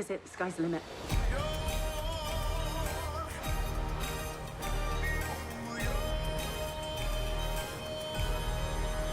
is it. The sky's the limit.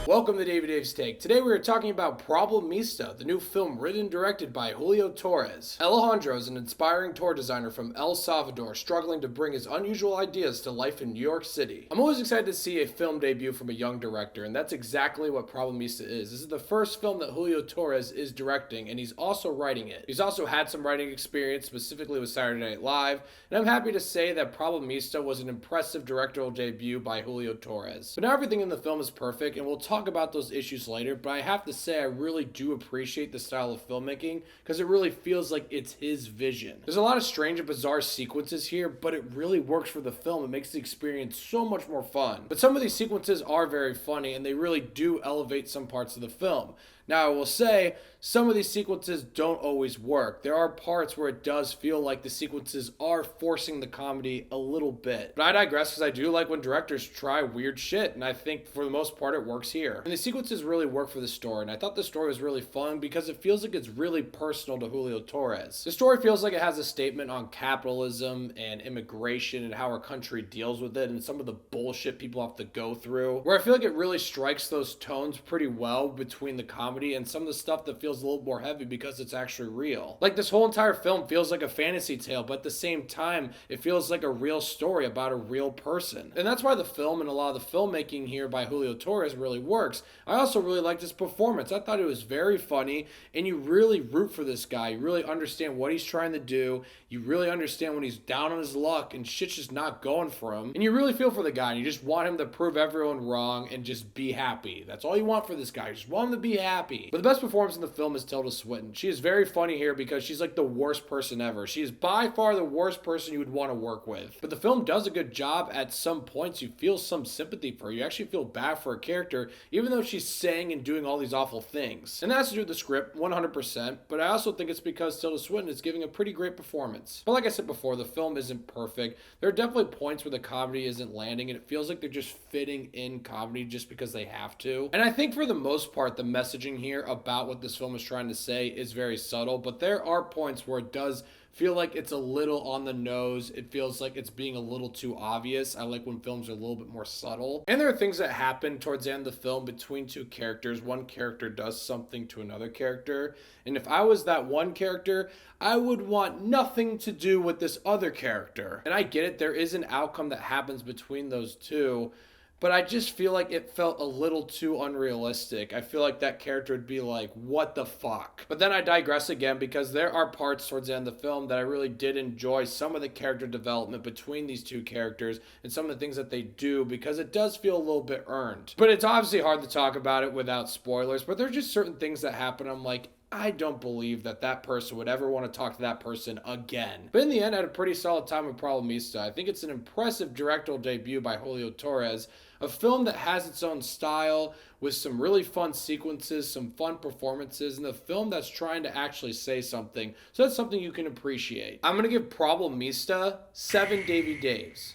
Welcome to Davy's Take. Today we are talking about Problemista, the new film written and directed by Julio Torres. Alejandro is an inspiring tour designer from El Salvador, struggling to bring his unusual ideas to life in New York City. I'm always excited to see a film debut from a young director, and that's exactly what Problemista is. This is the first film that Julio Torres is directing, and he's also writing it. He's also had some writing experience, specifically with Saturday Night Live, and I'm happy to say that Problemista was an impressive directorial debut by Julio Torres. But not everything in the film is perfect, and we'll talk about those issues later, but I have to say I really do appreciate the style of filmmaking because it really feels like it's his vision. There's a lot of strange and bizarre sequences here, but it really works for the film. It makes the experience so much more fun. But some of these sequences are very funny and they really do elevate some parts of the film. Now, I will say, some of these sequences don't always work. There are parts where it does feel like the sequences are forcing the comedy a little bit. But I digress because I do like when directors try weird shit, and I think for the most part it works here. And the sequences really work for the story, and I thought the story was really fun because it feels like it's really personal to Julio Torres. The story feels like it has a statement on capitalism and immigration and how our country deals with it and some of the bullshit people have to go through, where I feel like it really strikes those tones pretty well between the comedy and some of the stuff that feels a little more heavy because it's actually real. Like, this whole entire film feels like a fantasy tale, but at the same time, it feels like a real story about a real person. And that's why the film and a lot of the filmmaking here by Julio Torres really works. I also really liked his performance. I thought it was very funny, and you really root for this guy. You really understand what he's trying to do. You really understand when he's down on his luck and shit's just not going for him. And you really feel for the guy, and you just want him to prove everyone wrong and just be happy. That's all you want for this guy. You just want him to be happy. But the best performance in the film is Tilda Swinton. She is very funny here because she's like the worst person ever. She is by far the worst person you would want to work with. But the film does a good job. At some points, you feel some sympathy for her. You actually feel bad for a character, even though she's saying and doing all these awful things. And that has to do with the script, 100%. But I also think it's because Tilda Swinton is giving a pretty great performance. But like I said before, the film isn't perfect. There are definitely points where the comedy isn't landing, and it feels like they're just fitting in comedy just because they have to. And I think for the most part, the messaging here about what this film is trying to say is very subtle, but there are points where it does feel like it's a little on the nose. It feels like it's being a little too obvious. I like when films are a little bit more subtle. And there are things that happen towards the end of the film between two characters. One character does something to another character, and if I was that one character, I would want nothing to do with this other character. And I get it, there is an outcome that happens between those two, but I just feel like it felt a little too unrealistic. I feel like that character would be like, what the fuck? But then I digress again because there are parts towards the end of the film that I really did enjoy some of the character development between these two characters and some of the things that they do because it does feel a little bit earned. But it's obviously hard to talk about it without spoilers, but there's just certain things that happen. I'm like, I don't believe that that person would ever want to talk to that person again. But in the end, I had a pretty solid time with Problemista. I think it's an impressive directorial debut by Julio Torres, a film that has its own style with some really fun sequences, some fun performances, and a film that's trying to actually say something. So that's something you can appreciate. I'm going to give Problemista 7 Davey Daves.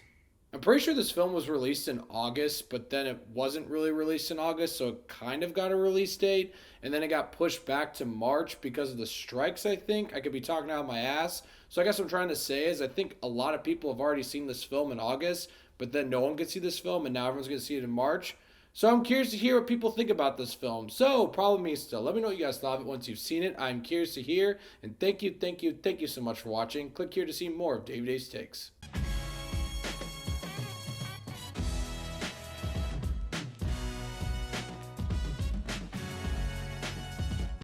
I'm pretty sure this film was released in August, but then it wasn't really released in August, so it kind of got a release date, and then it got pushed back to March because of the strikes, I think. I could be talking out of my ass. So I guess what I'm trying to say is I think a lot of people have already seen this film in August, but then no one could see this film, and now everyone's going to see it in March. So I'm curious to hear what people think about this film. So, Problemista, let me know what you guys thought of it once you've seen it. I'm curious to hear, and thank you so much for watching. Click here to see more of Davy's Takes.